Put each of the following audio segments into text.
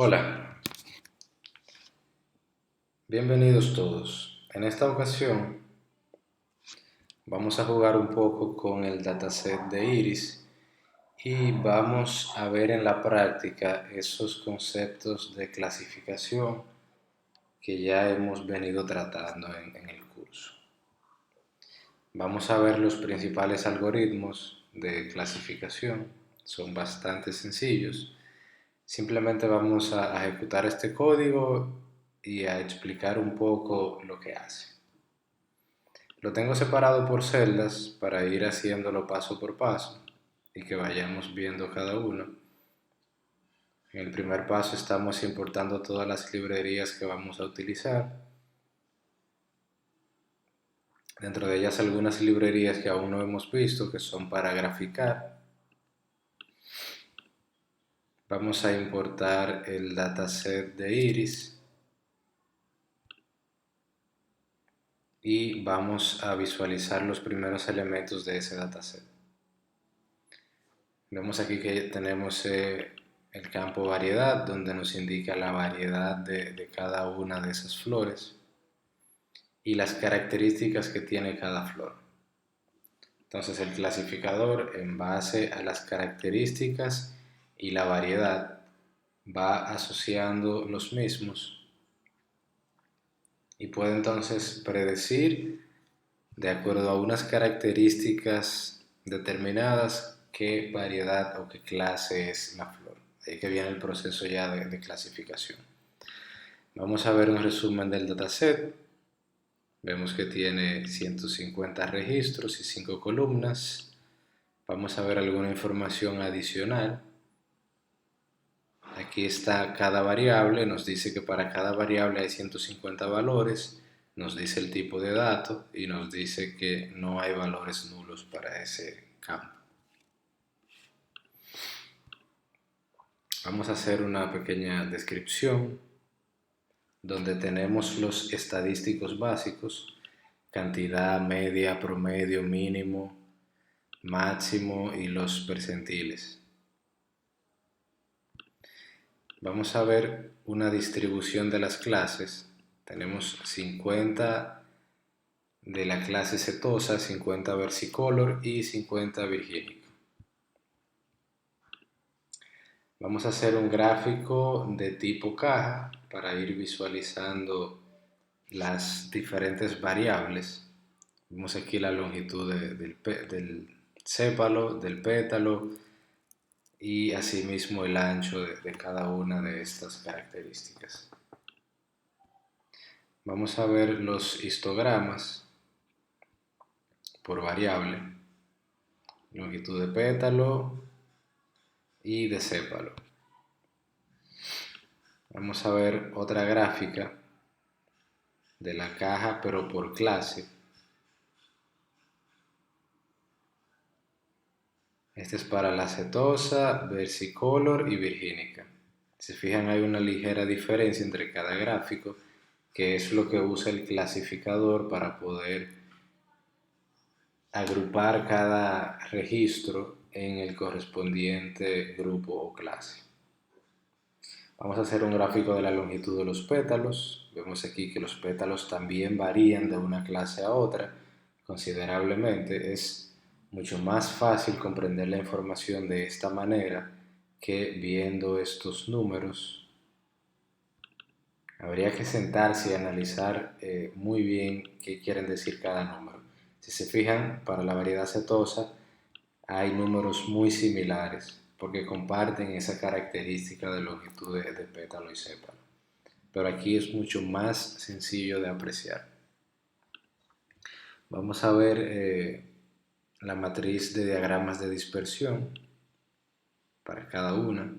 Hola, bienvenidos todos. En esta ocasión vamos a jugar un poco con el dataset de Iris y vamos a ver en la práctica esos conceptos de clasificación que ya hemos venido tratando en el curso. Vamos a ver los principales algoritmos de clasificación, son bastante sencillos. Simplemente vamos a ejecutar este código y a explicar un poco lo que hace. Lo tengo separado por celdas para ir haciéndolo paso por paso y que vayamos viendo cada uno. En el primer paso estamos importando todas las librerías que vamos a utilizar. Dentro de ellas algunas librerías que aún no hemos visto que son para graficar. Vamos a importar el dataset de Iris y vamos a visualizar los primeros elementos de ese dataset. Vemos aquí que tenemos el campo variedad, donde nos indica la variedad de cada una de esas flores y las características que tiene cada flor. Entonces el clasificador, en base a las características y la variedad, va asociando los mismos y puede entonces predecir, de acuerdo a unas características determinadas, qué variedad o qué clase es la flor. Ahí que viene el proceso ya de clasificación. Vamos a ver un resumen del dataset. Vemos que tiene 150 registros y 5 columnas. Vamos a ver alguna información adicional. Aquí está cada variable, nos dice que para cada variable hay 150 valores, nos dice el tipo de dato y nos dice que no hay valores nulos para ese campo. Vamos a hacer una pequeña descripción donde tenemos los estadísticos básicos, cantidad, media, promedio, mínimo, máximo y los percentiles. Vamos a ver una distribución de las clases. Tenemos 50 de la clase setosa, 50 versicolor y 50 virgínico. Vamos a hacer un gráfico de tipo caja para ir visualizando las diferentes variables. Vemos aquí la longitud del sépalo, del pétalo y asimismo el ancho de cada una de estas características. Vamos a ver los histogramas por variable, longitud de pétalo y de sépalo. Vamos a ver otra gráfica de la caja pero por clase. Este es para la setosa, versicolor y virgínica. Si se fijan, hay una ligera diferencia entre cada gráfico, que es lo que usa el clasificador para poder agrupar cada registro en el correspondiente grupo o clase. Vamos a hacer un gráfico de la longitud de los pétalos. Vemos aquí que los pétalos también varían de una clase a otra considerablemente. Es mucho más fácil comprender la información de esta manera que viendo estos números. Habría que sentarse y analizar muy bien qué quieren decir cada número. Si se fijan, para la variedad setosa hay números muy similares porque comparten esa característica de longitud de pétalo y sépalo. Pero aquí es mucho más sencillo de apreciar. Vamos a ver la matriz de diagramas de dispersión para cada una.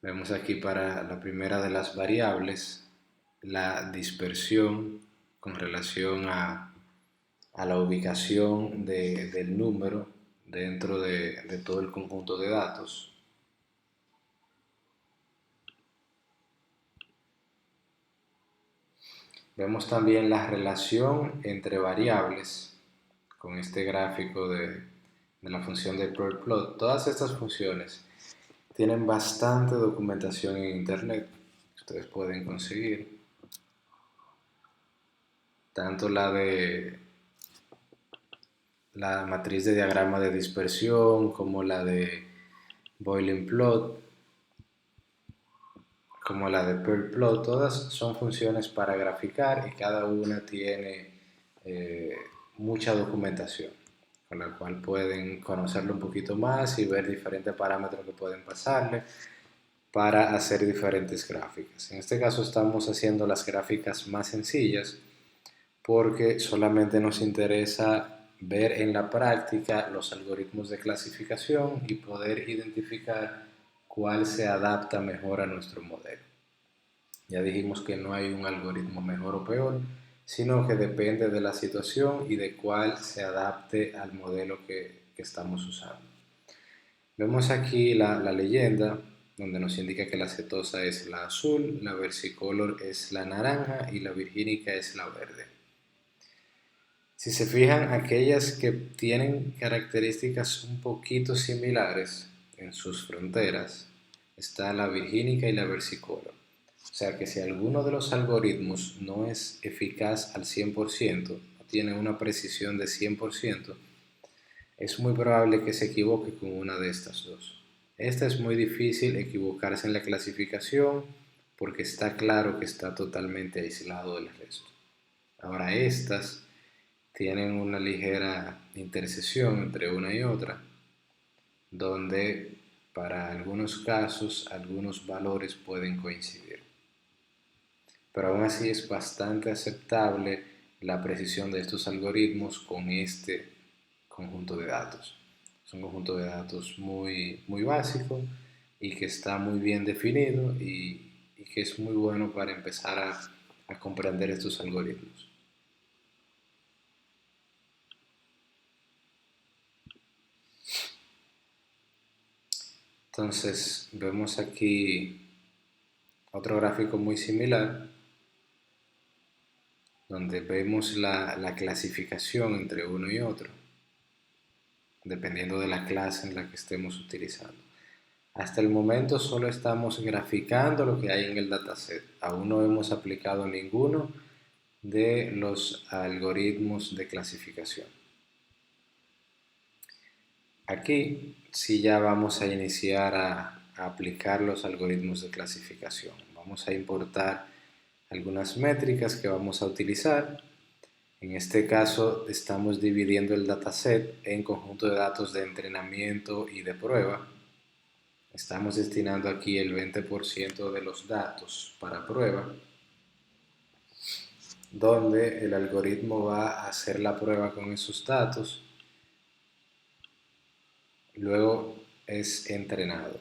Vemos aquí para la primera de las variables la dispersión con relación a la ubicación del número dentro de todo el conjunto de datos. Vemos también la relación entre variables con este gráfico de la función de plot. Todas estas funciones Tienen bastante documentación en internet que ustedes pueden conseguir, tanto la matriz de diagrama de dispersión como la de Boiling plot, como la de Pearl plot, todas son funciones para graficar y cada una tiene eh, mucha documentación, con la cual pueden conocerlo un poquito más y ver diferentes parámetros que pueden pasarle para hacer diferentes gráficas. En este caso estamos haciendo las gráficas más sencillas porque solamente nos interesa ver en la práctica los algoritmos de clasificación y poder identificar cuál se adapta mejor a nuestro modelo. Ya dijimos que no hay un algoritmo mejor o peor, sino que depende de la situación y de cuál se adapte al modelo que estamos usando. Vemos aquí la leyenda donde nos indica que la cetosa es la azul, la versicolor es la naranja y la virgínica es la verde. Si se fijan, aquellas que tienen características un poquito similares en sus fronteras, está la virgínica y la versicolor. O sea que si alguno de los algoritmos no es eficaz al 100%, no tiene una precisión de 100%, es muy probable que se equivoque con una de estas dos. Esta es muy difícil equivocarse en la clasificación porque está claro que está totalmente aislado del resto. Ahora estas tienen una ligera intersección entre una y otra, donde para algunos casos algunos valores pueden coincidir. Pero aún así es bastante aceptable la precisión de estos algoritmos con este conjunto de datos. Es un conjunto de datos muy básico y que está muy bien definido y que es muy bueno para empezar a comprender estos algoritmos. Entonces vemos aquí otro gráfico muy similar donde vemos la clasificación entre uno y otro, dependiendo de la clase en la que estemos utilizando. Hasta el momento solo estamos graficando lo que hay en el dataset. Aún no hemos aplicado ninguno de los algoritmos de clasificación. Aquí sí ya vamos a iniciar a aplicar los algoritmos de clasificación. Vamos a importar algunas métricas que vamos a utilizar. En este caso estamos dividiendo el dataset en conjunto de datos de entrenamiento y de prueba. Estamos destinando aquí el 20% de los datos para prueba, donde el algoritmo va a hacer la prueba con esos datos, luego es entrenado.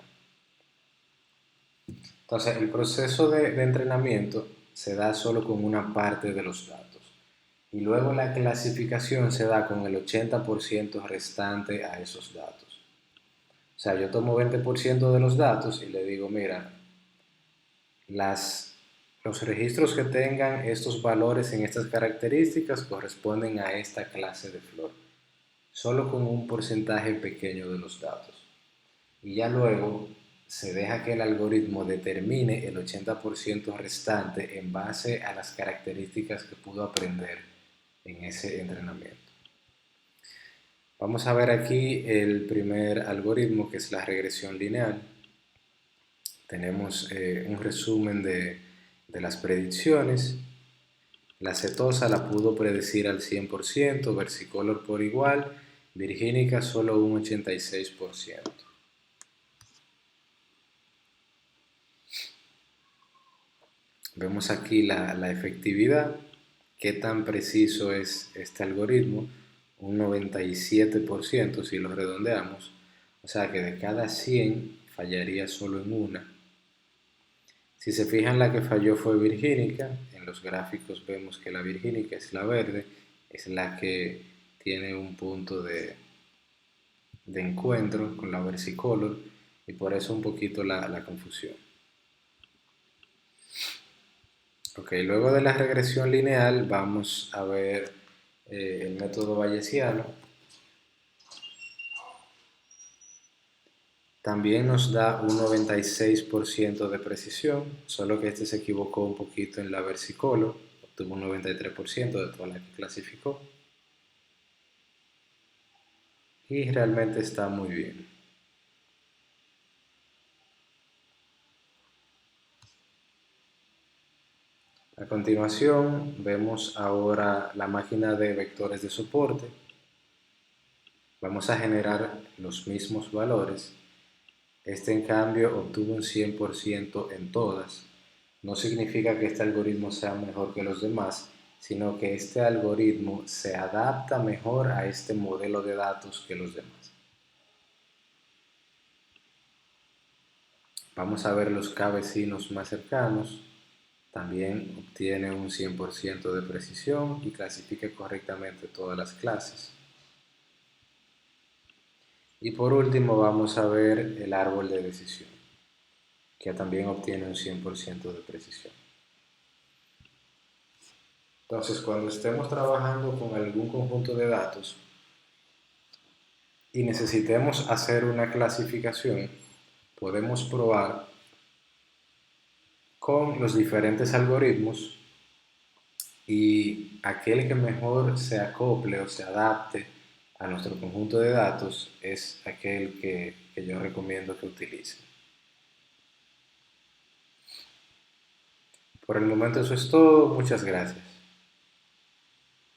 Entonces, el proceso de entrenamiento se da solo con una parte de los datos y luego la clasificación se da con el 80% restante a esos datos. O sea, yo tomo 20% de los datos y le digo, mira, los registros que tengan estos valores en estas características corresponden a esta clase de flor, solo con un porcentaje pequeño de los datos. Y ya luego se deja que el algoritmo determine el 80% restante en base a las características que pudo aprender en ese entrenamiento. Vamos a ver aquí el primer algoritmo, que es la regresión lineal. Tenemos un resumen de las predicciones. La cetosa la pudo predecir al 100%, versicolor por igual, virgínica solo un 86%. Vemos aquí la efectividad, qué tan preciso es este algoritmo, un 97% si lo redondeamos, o sea que de cada 100 fallaría solo en una. Si se fijan, la que falló fue virgínica. En los gráficos vemos que la virgínica es la verde, es la que tiene un punto de encuentro con la versicolor y por eso un poquito la confusión. Ok, luego de la regresión lineal vamos a ver el método bayesiano. También nos da un 96% de precisión, solo que este se equivocó un poquito en la versicolor, obtuvo un 93% de todas las que clasificó y realmente está muy bien. A continuación vemos ahora la máquina de vectores de soporte. Vamos a generar los mismos valores. Este en cambio obtuvo un 100% en todas. No significa que este algoritmo sea mejor que los demás, sino que este algoritmo se adapta mejor a este modelo de datos que los demás. Vamos a ver los K vecinos más cercanos. También obtiene un 100% de precisión y clasifica correctamente todas las clases. Y por último vamos a ver el árbol de decisión, que también obtiene un 100% de precisión. Entonces, cuando estemos trabajando con algún conjunto de datos y necesitemos hacer una clasificación, podemos probar con los diferentes algoritmos y aquel que mejor se acople o se adapte a nuestro conjunto de datos es aquel que yo recomiendo que utilicen. Por el momento eso es todo. Muchas gracias.